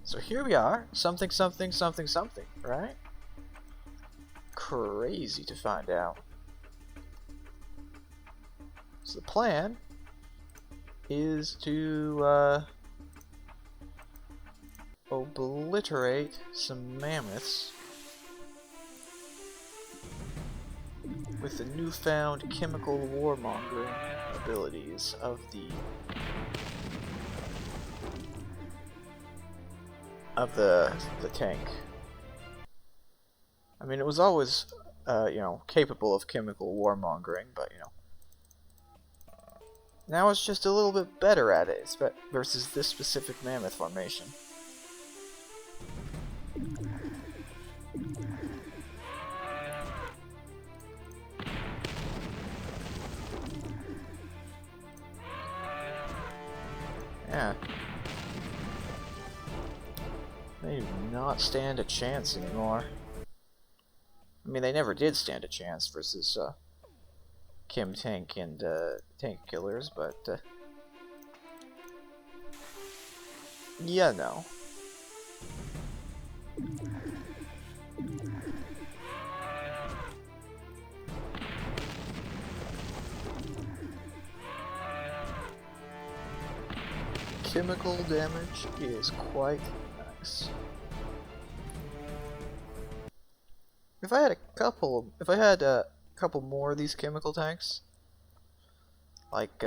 So here we are, something, something, something, something, right? Crazy to find out. So the plan is to obliterate some mammoths with the newfound chemical warmongering abilities of the tank. I mean, it was always you know, capable of chemical warmongering, but you know, now it's just a little bit better at it versus this specific mammoth formation. Yeah. They do not stand a chance anymore. I mean, they never did stand a chance versus Kim Tank and Tank Killers, but yeah, no. Chemical damage is quite nice. If I had a couple more of these chemical tanks, like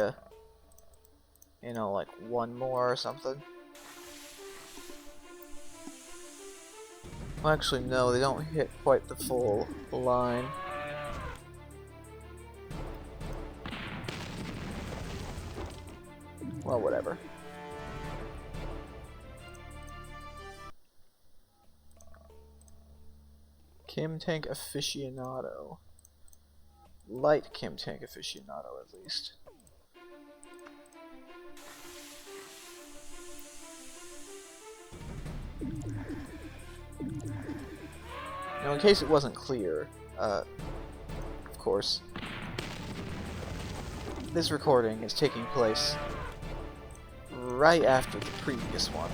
you know, like one more or something. Well, actually, no, they don't hit quite the full line. Well, whatever. Kim Tank Aficionado. Light Kim Tank Aficionado, at least. Now, in case it wasn't clear, of course, this recording is taking place right after the previous one.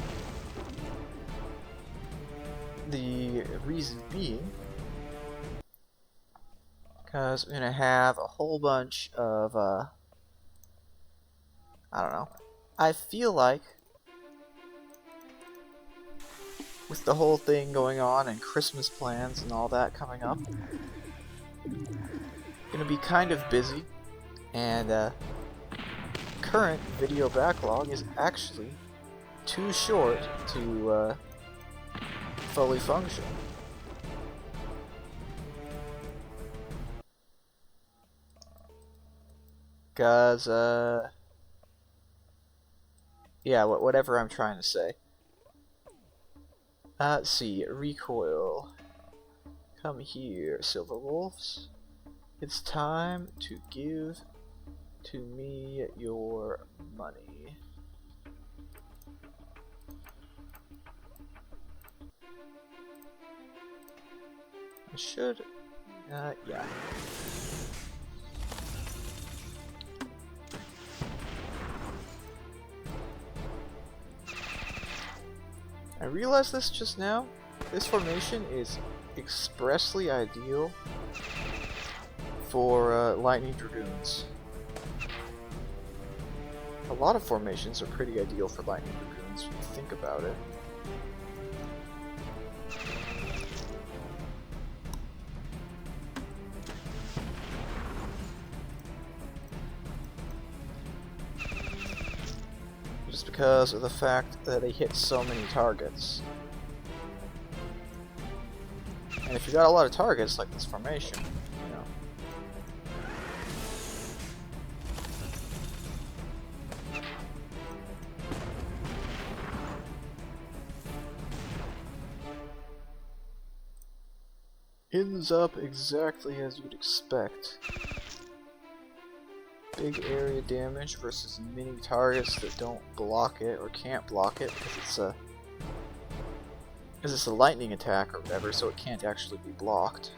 The reason being, because we're gonna have a whole bunch of, I don't know, I feel like, with the whole thing going on and Christmas plans and all that coming up, gonna be kind of busy, and current video backlog is actually too short to fully function. Cause yeah, whatever I'm trying to say. Let's see, recoil. Come here, Silver Wolves. It's time to give to me your money. I should, yeah. I realized this just now. This formation is expressly ideal for Lightning Dragoons. A lot of formations are pretty ideal for Lightning Dragoons when you think about it. Just because of the fact that they hit so many targets. And if you got a lot of targets like this formation, you know. Ends up exactly as you'd expect. Big area damage versus mini targets that don't block it or can't block it because it's a lightning attack or whatever, so it can't actually be blocked.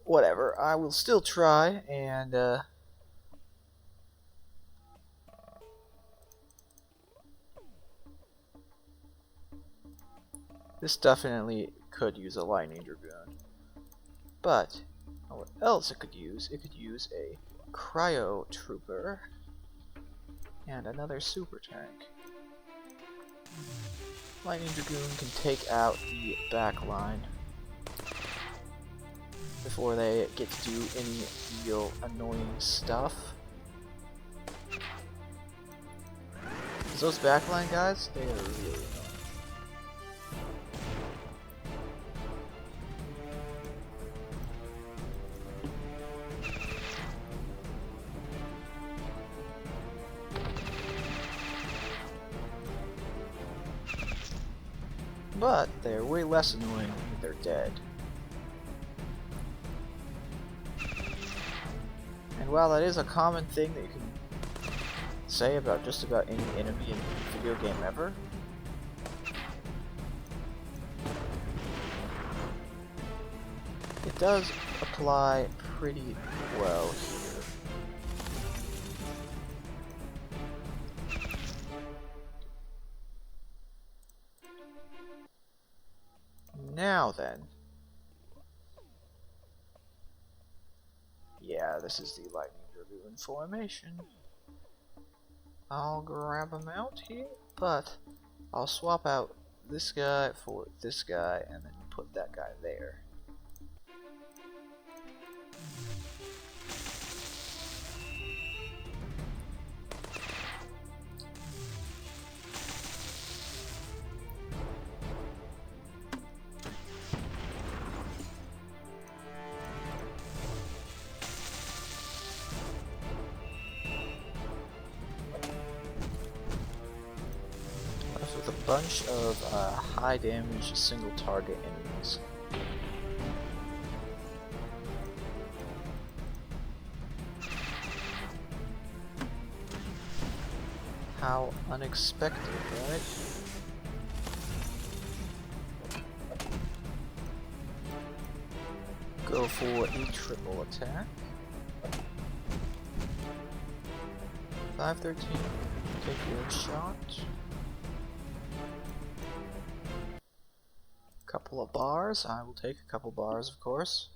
Whatever, I will still try, and this definitely could use a lightning dragoon. But what else it could use? It could use a cryo trooper and another super tank. Lightning dragoon can take out the back line before they get to do any real annoying stuff. Because those backline guys, they are really annoying. But they're way less annoying when they're dead. And while that is a common thing that you can say about just about any enemy in a video game ever, it does apply pretty well here. Now then. Yeah, this is the lightning dragoon formation. I'll grab him out here, but I'll swap out this guy for this guy and then put that guy there. With a bunch of high damage single target enemies. How unexpected, right? Go for a triple attack. 513, take your shot. Couple of bars. I will take a couple bars, of course.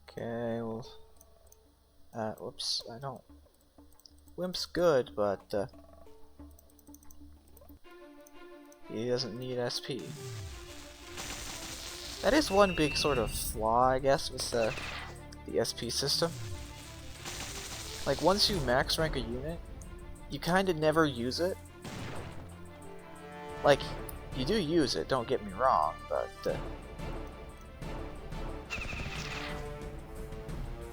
Okay, well, whoops, I don't. Wimp's good, but he doesn't need SP. That is one big sort of flaw, I guess, with the SP system. Like, once you max rank a unit, you kind of never use it. Like, you do use it, don't get me wrong, but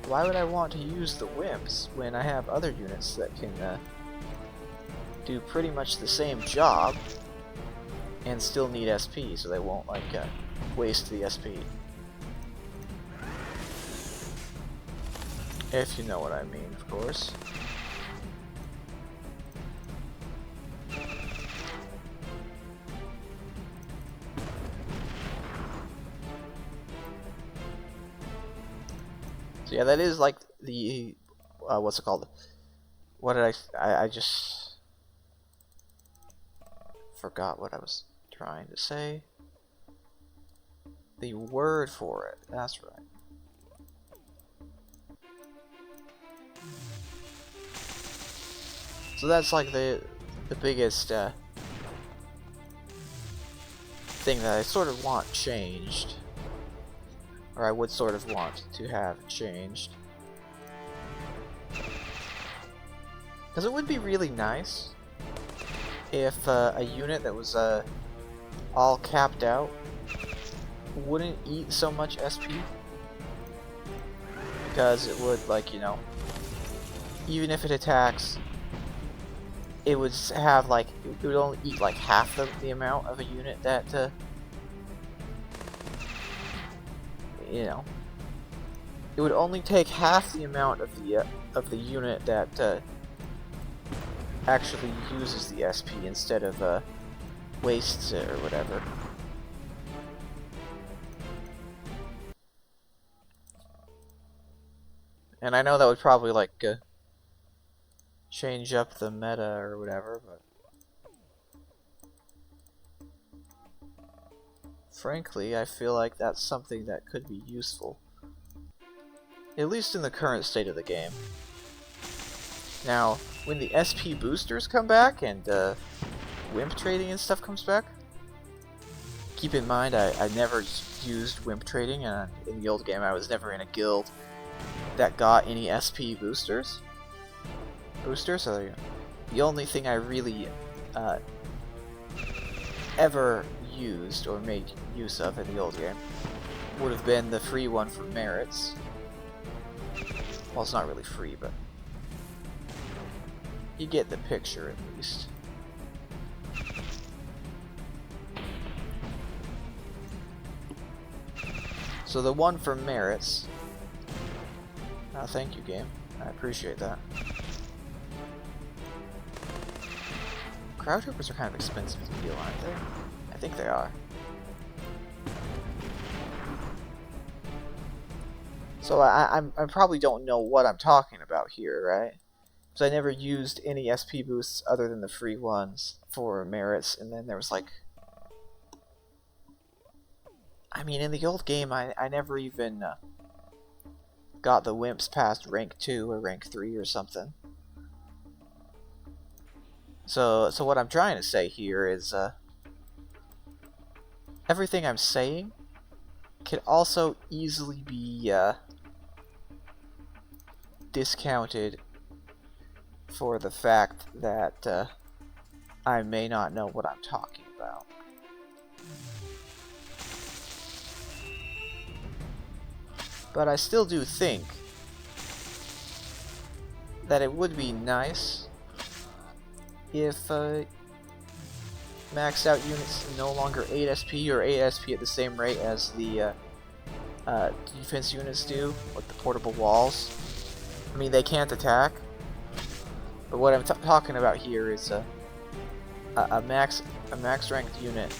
why would I want to use the wimps when I have other units that can do pretty much the same job and still need SP, so they won't like waste the SP? If you know what I mean, of course. So yeah, that is like the what's it called? What did I just forgot what I was trying to say. The word for it. That's right. So that's like the biggest thing that I sort of want changed, or I would sort of want to have changed, because it would be really nice if a unit that was all capped out wouldn't eat so much SP, because it would, like, you know, even if it attacks, it would have like, it would only eat like half the amount of a unit that you know, it would only take half the amount of the unit that actually uses the SP instead of wastes it or whatever. And I know that would probably, like, change up the meta or whatever, but frankly, I feel like that's something that could be useful. At least in the current state of the game. Now, when the SP boosters come back and Wimp trading and stuff comes back, keep in mind I never used Wimp trading, and in the old game I was never in a guild that got any SP boosters. So the only thing I really ever used or made use of in the old game would have been the free one for merits. Well, it's not really free, but you get the picture at least. So the one for merits. Thank you, game. I appreciate that. Crowd troopers are kind of expensive to deal, aren't they? I think they are. So I probably don't know what I'm talking about here, right? Because I never used any SP boosts other than the free ones for merits, and then there was like... I mean, in the old game, I never even got the wimps past rank 2 or rank 3 or something. So what I'm trying to say here is, everything I'm saying can also easily be discounted for the fact that I may not know what I'm talking about. But I still do think that it would be nice if maxed out units no longer 8 SP or 8 SP at the same rate as the defense units do with the portable walls. I mean, they can't attack, but what I'm talking about here is a max ranked unit.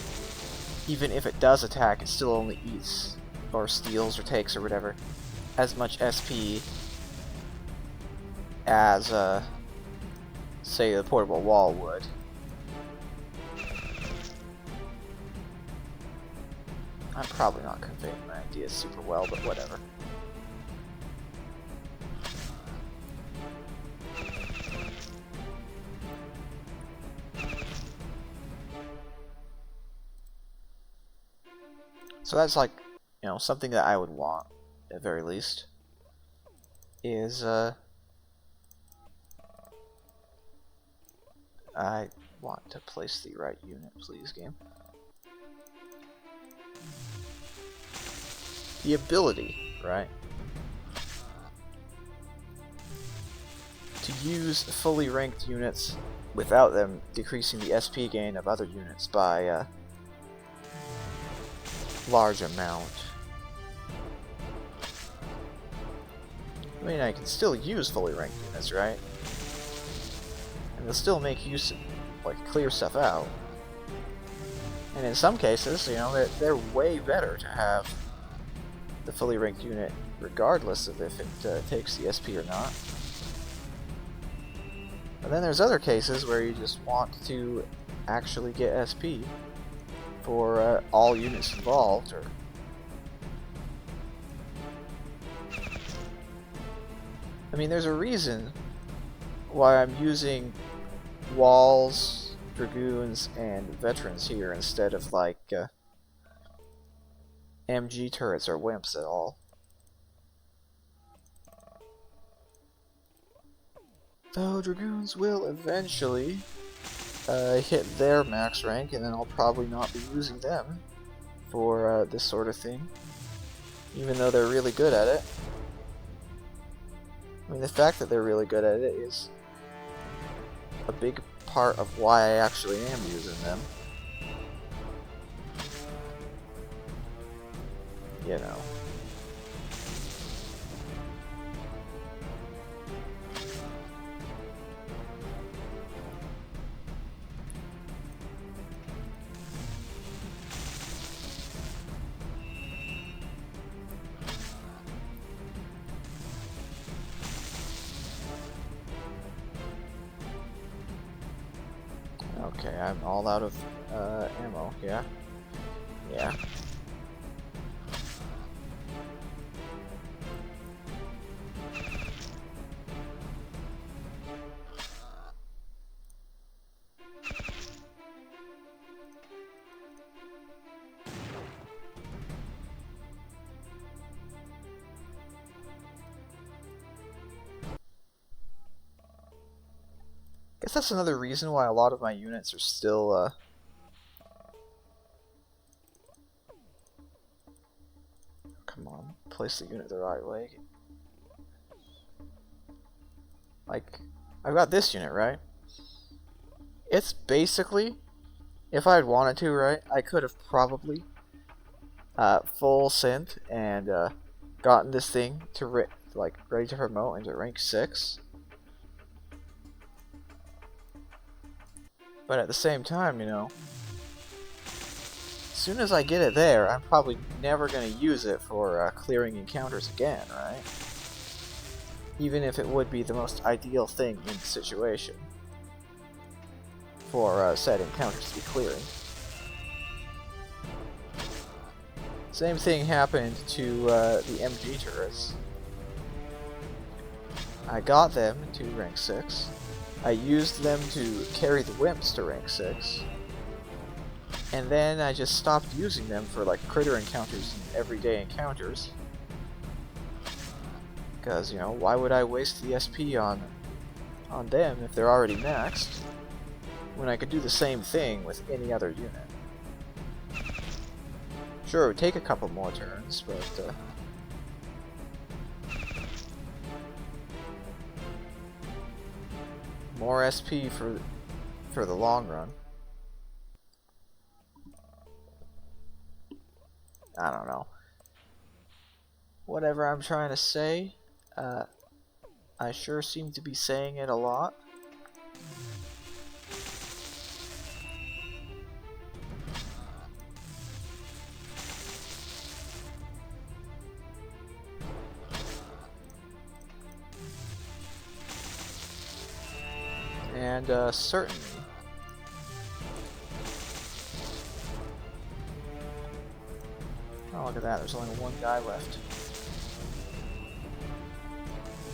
Even if it does attack, it still only eats or steals or takes or whatever as much SP as say the portable wall would. I'm probably not conveying my ideas super well, but whatever. So that's like, you know, something that I would want, at the very least, is, I want to place the right unit, please, game. The ability, right? To use fully ranked units without them decreasing the SP gain of other units by large amount. I mean, I can still use fully ranked units, right? And they'll still make use of, like, clear stuff out. And in some cases, you know, they're way better to have the fully ranked unit, regardless of if it takes the SP or not. But then there's other cases where you just want to actually get SP for all units involved, or I mean, there's a reason why I'm using walls, dragoons, and veterans here instead of like MG turrets or wimps at all. Though dragoons will eventually hit their max rank, and then I'll probably not be using them for this sort of thing, even though they're really good at it. I mean, the fact that they're really good at it is a big part of why I actually am using them. You know. Okay, I'm all out of ammo. Yeah. Yeah. Guess that's another reason why a lot of my units are still come on, place the unit the right way. Like, I've got this unit, right? It's basically, if I had wanted to, right, I could have probably full synth and gotten this thing to ready to promote into rank 6. But at the same time, you know, as soon as I get it there, I'm probably never going to use it for clearing encounters again, right? Even if it would be the most ideal thing in the situation for said encounters to be clearing. Same thing happened to the MG turrets. I got them to rank 6. I used them to carry the wimps to rank 6. And then I just stopped using them for like critter encounters and everyday encounters. Because, you know, why would I waste the SP on them if they're already maxed, when I could do the same thing with any other unit? Sure, it would take a couple more turns, but more SP for the long run. I don't know. Whatever I'm trying to say, I sure seem to be saying it a lot. And certainly, oh look at that, there's only one guy left.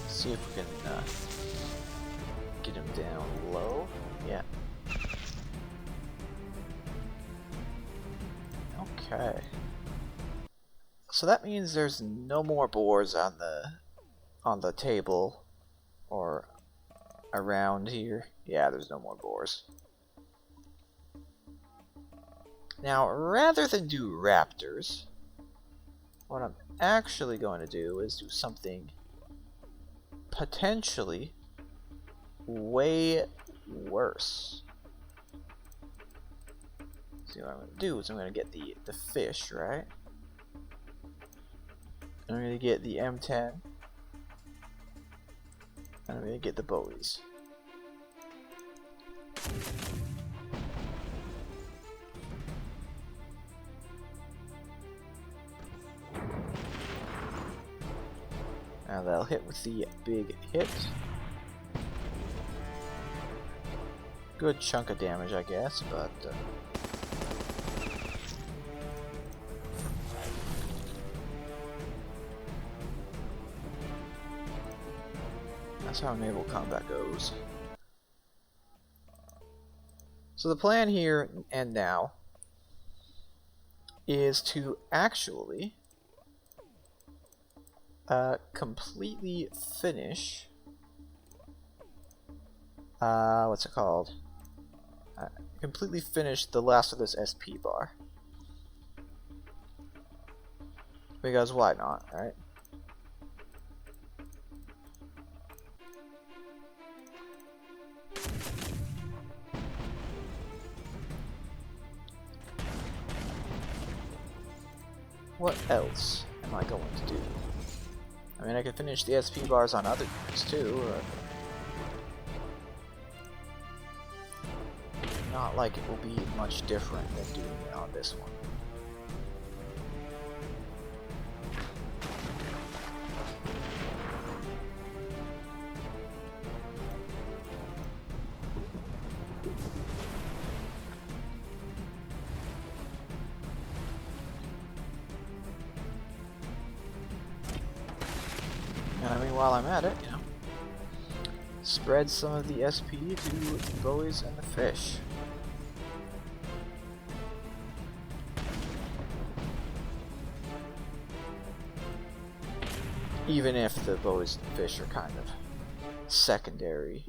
Let's see if we can get him down low. Yeah. Okay. So that means there's no more boars on the table or around here. Yeah, there's no more boars. Now, rather than do raptors, what I'm actually going to do is do something potentially way worse. See, what I'm going to do is I'm going to get the fish, right? I'm going to get the M10. And I'm going to get the bowies. Now that'll hit with the big hit. Good chunk of damage, I guess, but that's how naval combat goes. So the plan here and now is to actually completely finish what's it called? Completely finish the last of this SP bar. Because why not, right? What else am I going to do? I mean, I could finish the SP bars on other units too. Not like it will be much different than doing it on this one. I mean, while I'm at it, you know, spread some of the SP to the boys and the fish. Even if the boys and fish are kind of secondary.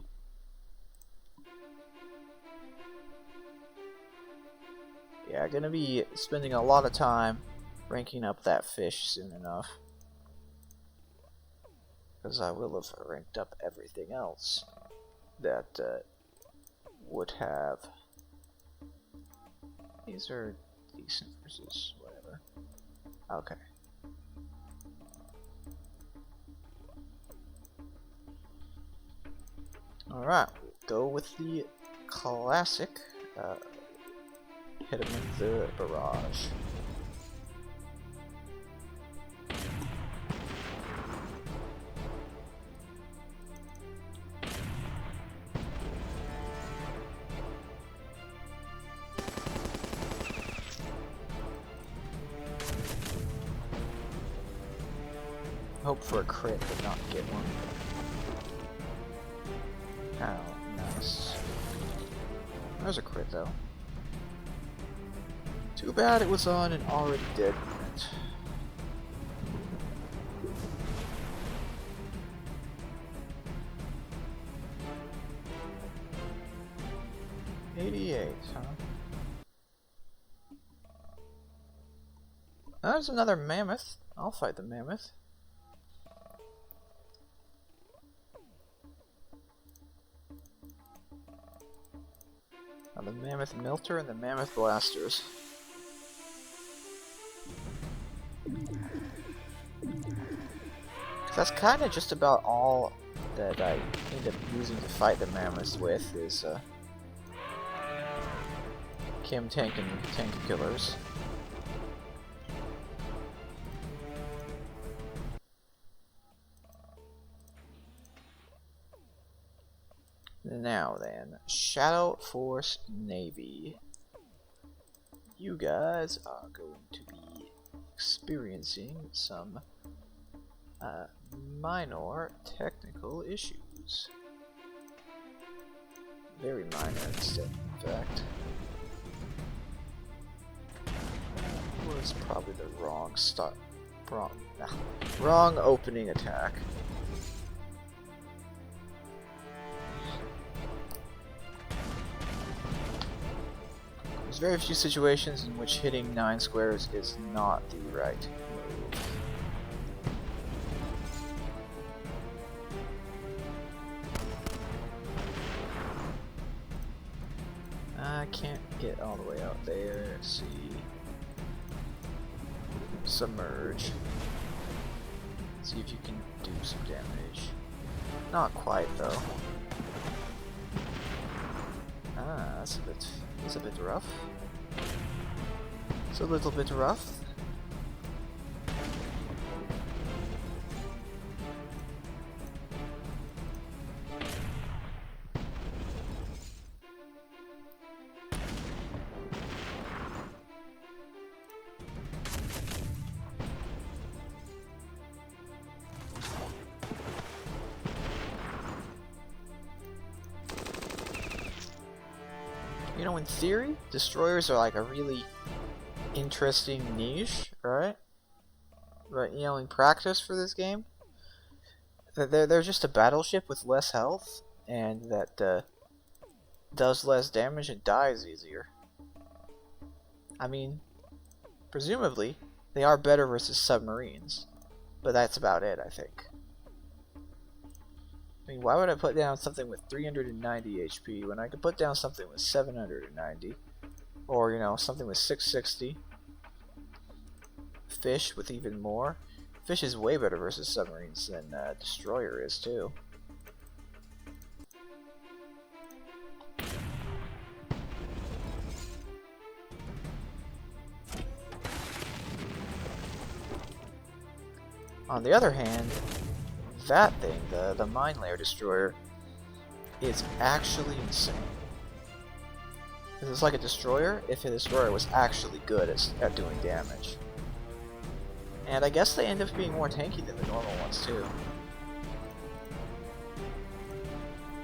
Yeah, gonna be spending a lot of time ranking up that fish soon enough. Because I will have ranked up everything else that would have. These are decent versus whatever. Okay. Alright, go with the classic. Hit him with the barrage. Hope for a crit, but not get one. Ow, nice. There's a crit though. Too bad it was on an already dead unit. $88, huh? There's another mammoth. I'll fight the mammoth. Now the mammoth melter and the mammoth blasters. That's kind of just about all that I end up using to fight the mammoths with is Chem tank and tank killers. Now then, Shadow Force Navy. You guys are going to be experiencing some minor technical issues. Very minor instead, in fact. That was probably the wrong start. Wrong opening attack. There's very few situations in which hitting 9 squares is not the right move. I can't get all the way out there. Let's see. Submerge. See if you can do some damage. Not quite though. Ah, that's a bit rough. It's a little bit rough. You know, in theory, destroyers are like a really interesting niche, right? Right, you know, in practice for this game, they're just a battleship with less health, and that does less damage and dies easier. I mean, presumably, they are better versus submarines, but that's about it, I think. I mean, why would I put down something with 390 HP when I could put down something with 790? Or, you know, something with 660? Fish with even more? Fish is way better versus submarines than Destroyer is, too. On the other hand, that thing, the Mine Layer Destroyer, is actually insane. It's like a destroyer if a destroyer was actually good at doing damage. And I guess they end up being more tanky than the normal ones too.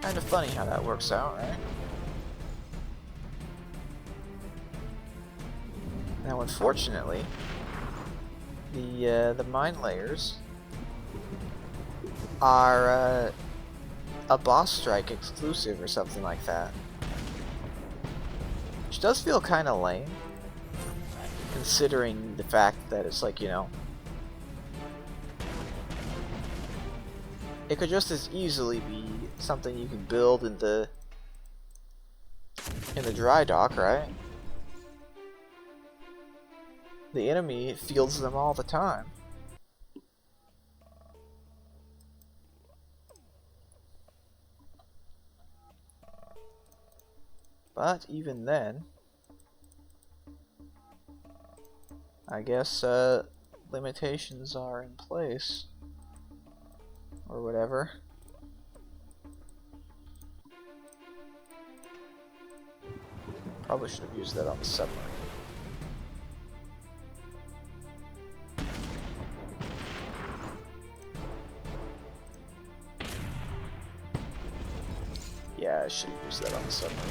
Kind of funny how that works out, right? Now, unfortunately, the mine layers are a boss strike exclusive or something like that, which does feel kind of lame, considering the fact that it's like, you know, it could just as easily be something you can build in the dry dock, right? The enemy fields them all the time. But even then, I guess limitations are in place, or whatever. Probably should have used that on the submarine. Yeah, I should have used that on the submarine.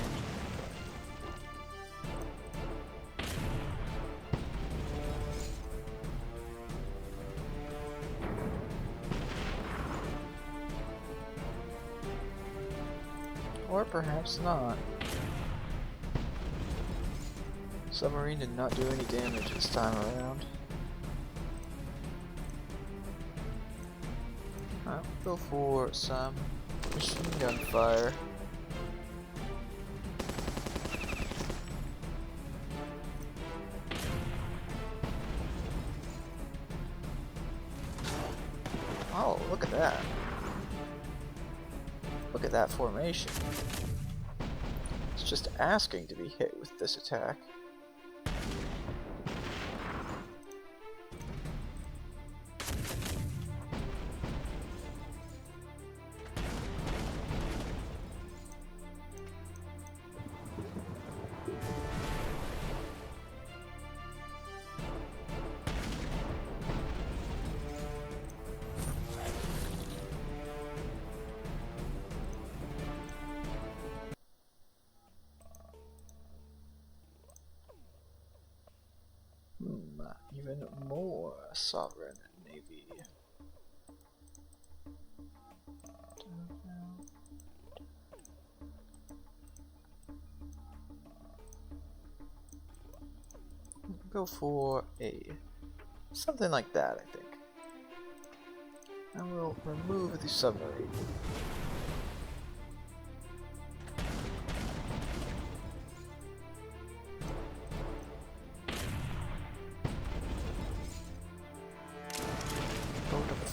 Or perhaps not. Submarine did not do any damage this time around. I'll go for some machine gun fire. Oh, look at that. Look at that formation. It's just asking to be hit with this attack. Even more sovereign navy. Go for something like that, I think. I will remove the submarine.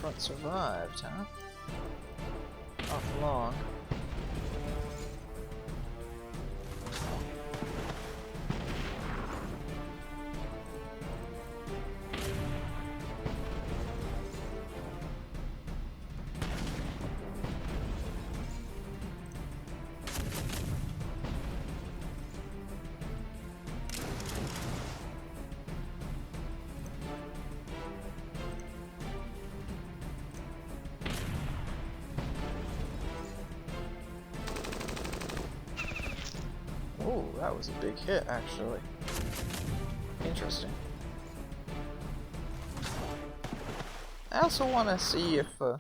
Front survived, huh? Not long. Oh, that was a big hit, actually. Interesting. I also want to see if, it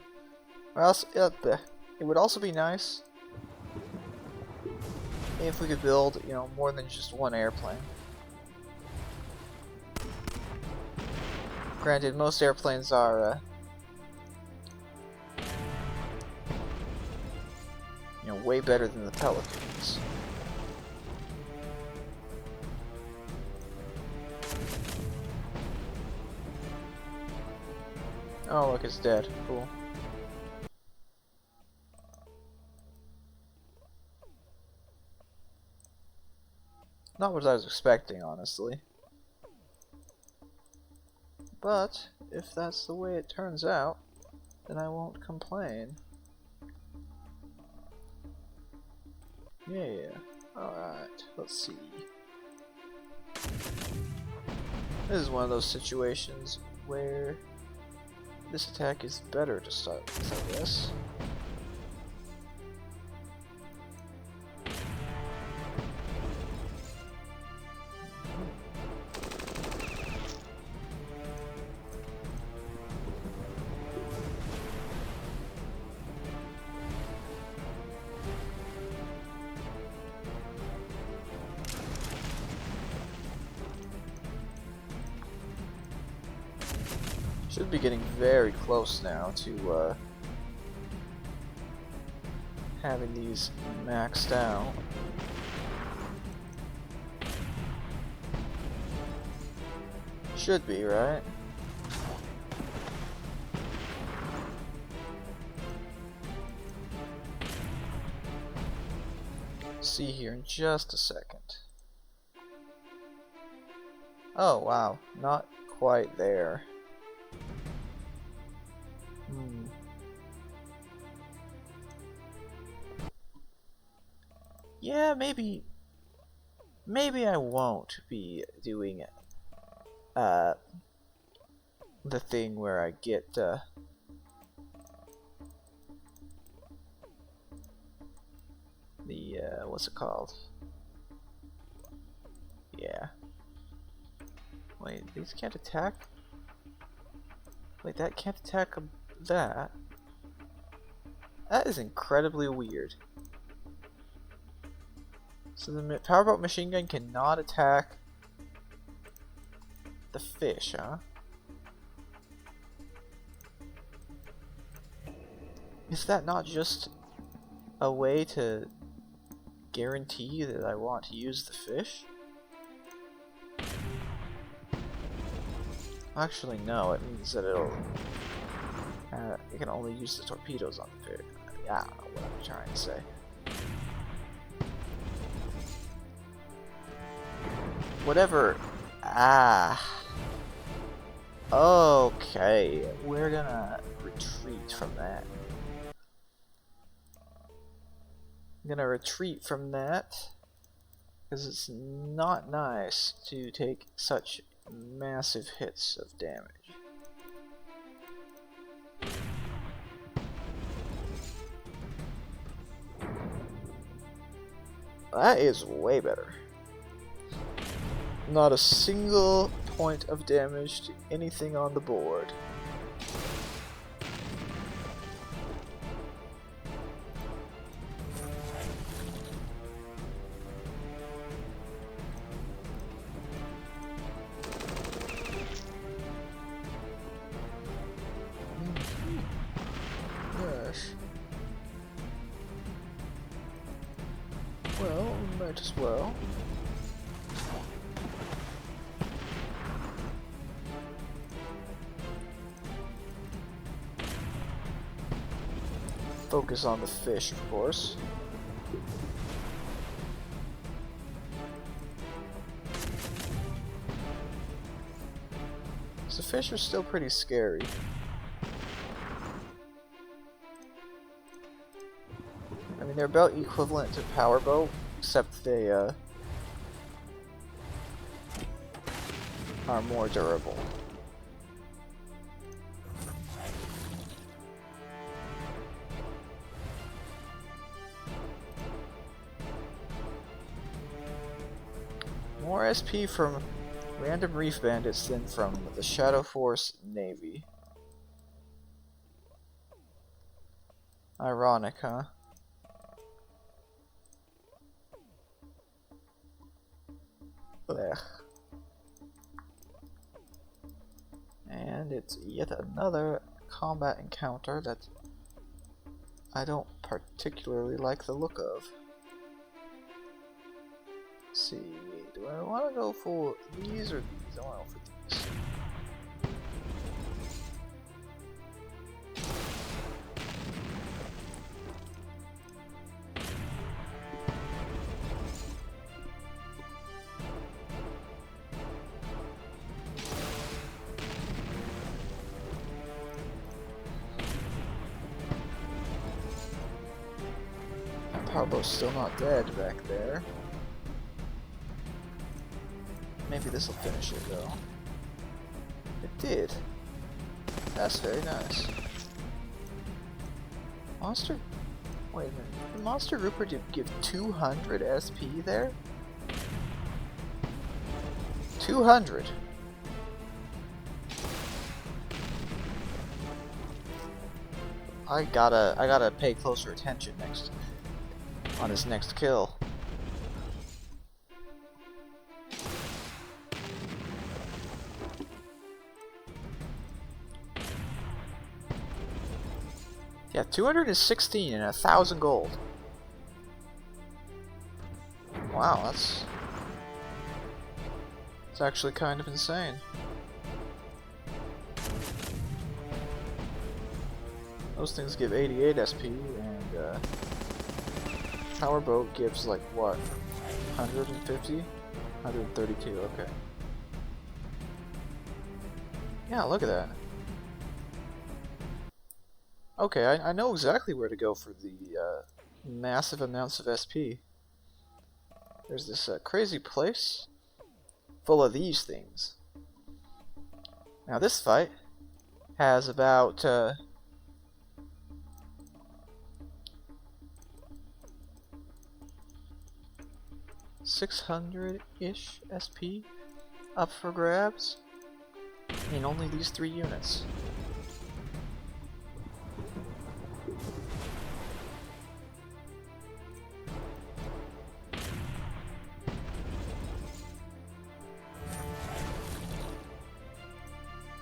would also be nice if we could build, you know, more than just one airplane. Granted, most airplanes are, you know, way better than the Pelicans. Oh, look, it's dead. Cool. Not what I was expecting, honestly. But, if that's the way it turns out, then I won't complain. Yeah. Alright, let's see. This is one of those situations where this attack is better to start with, I guess. Should be getting very close now to having these maxed out. Should be, right? See here in just a second. Oh wow, not quite there. Yeah, maybe I won't be doing the thing where I get the what's it called? Yeah. Wait, these can't attack? Wait, that can't attack that? That is incredibly weird. So the powerboat machine gun cannot attack the fish, huh? Is that not just a way to guarantee that I want to use the fish? Actually, no. It means that it'll. You can only use the torpedoes on the fish. I don't know what I'm trying to say. Whatever. Okay. We're gonna retreat from that. I'm gonna retreat from that because it's not nice to take such massive hits of damage. That is way better. Not a single point of damage to anything on the board. Yes. Well, we might as well. Focus on the fish, of course. So the fish are still pretty scary. I mean, they're about equivalent to powerboat, except they are more durable. More SP from random reef bandits than from the Shadow Force Navy. Ironic, huh? Blech. And it's yet another combat encounter that I don't particularly like the look of. Let's see, do I want to go for these or these? I want to go for these. That powerboat's still not dead back there. Maybe this will finish it though. It did. That's very nice. Monster? Wait a minute. Did Monster Rupert give 200 SP there? 200! I gotta pay closer attention on his next kill. Yeah, 216 and 1,000 gold. Wow, that's actually kind of insane. Those things give 88 SP, and Powerboat gives like what? 150? 132, okay. Yeah, look at that. Okay, I know exactly where to go for the massive amounts of SP. There's this crazy place full of these things. Now this fight has about 600-ish SP up for grabs in only these 3 units.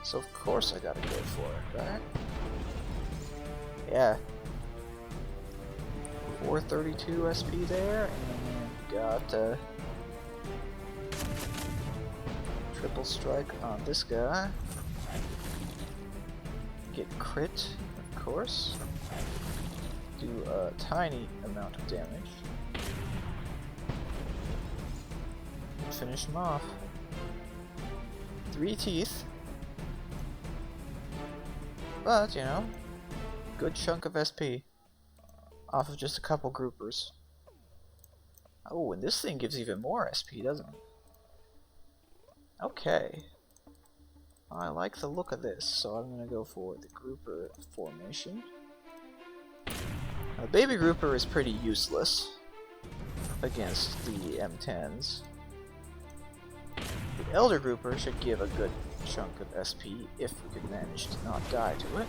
So of course I gotta go for it, right? Yeah. 432 SP there, and got triple strike on this guy. Get crit, of course. Do a tiny amount of damage. And finish him off. 3 teeth. But, you know, good chunk of SP off of just a couple groupers. Oh, and this thing gives even more SP, doesn't it? Okay. I like the look of this, so I'm gonna go for the grouper formation. Now, the baby grouper is pretty useless against the M10s. The elder grouper should give a good chunk of SP if we could manage to not die to it.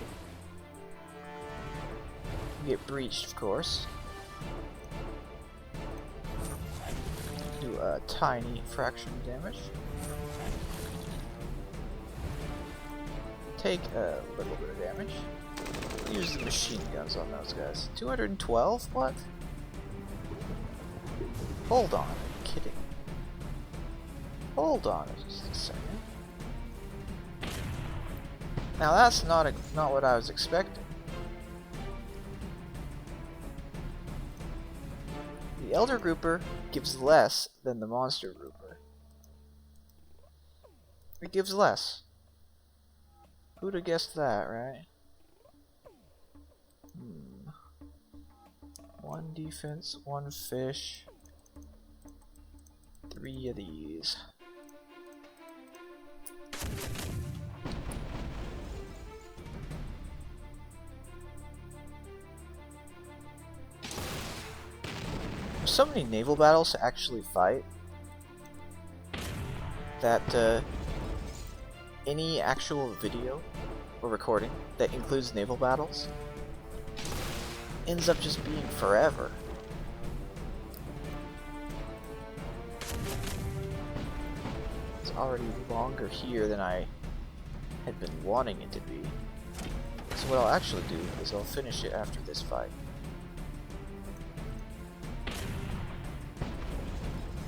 Get breached, of course. Do a tiny fraction of damage. Take a little bit of damage. Use the machine guns on those guys. 212? What? Hold on, are you kidding? Hold on just a second. Now that's not what I was expecting. The Elder Grouper gives less than the Monster Grouper. It gives less. Who'd have guessed that, right? 1 defense, 1 fish, 3 of these. There's so many naval battles to actually fight that any actual video or recording that includes naval battles ends up just being forever. It's already longer here than I had been wanting it to be. So what I'll actually do is I'll finish it after this fight.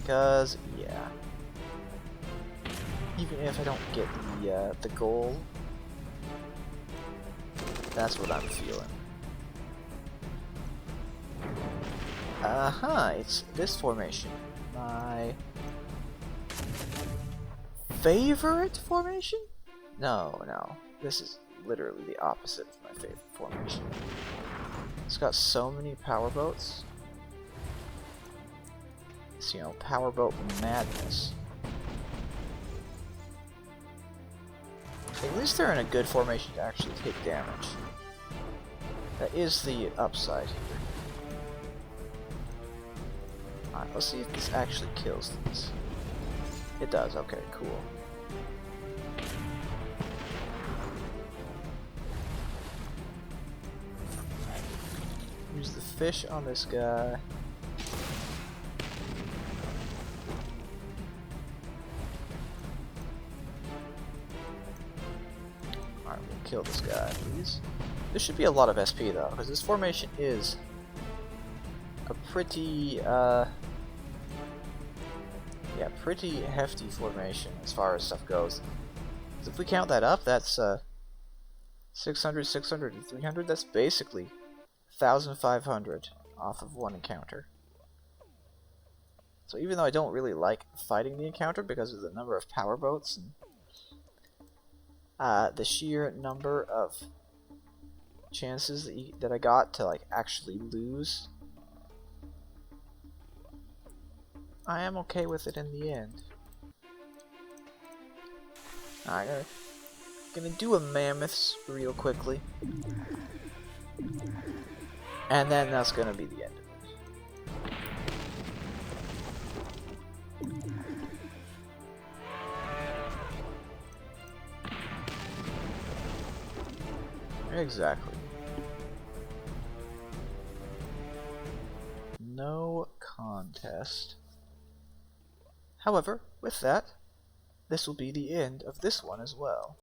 Because, yeah. Even if I don't get the goal, that's what I'm feeling. It's this formation. My favorite formation? No. This is literally the opposite of my favorite formation. It's got so many powerboats. It's, you know, powerboat madness. At least they're in a good formation to actually take damage. That is the upside here. Alright, let's see if this actually kills these. It does, okay, cool. Use the fish on this guy. Alright, we'll kill this guy, please. This should be a lot of SP though, because this formation is a pretty, yeah, pretty hefty formation as far as stuff goes. So if we count that up, that's 600, 600, and 300. That's basically 1,500 off of one encounter. So even though I don't really like fighting the encounter because of the number of power boats and the sheer number of chances that I got to like actually lose, I am okay with it in the end. I'm gonna do a Mammoths real quickly, and then that's gonna be the end of it. Exactly. No contest. However, with that, this will be the end of this one as well.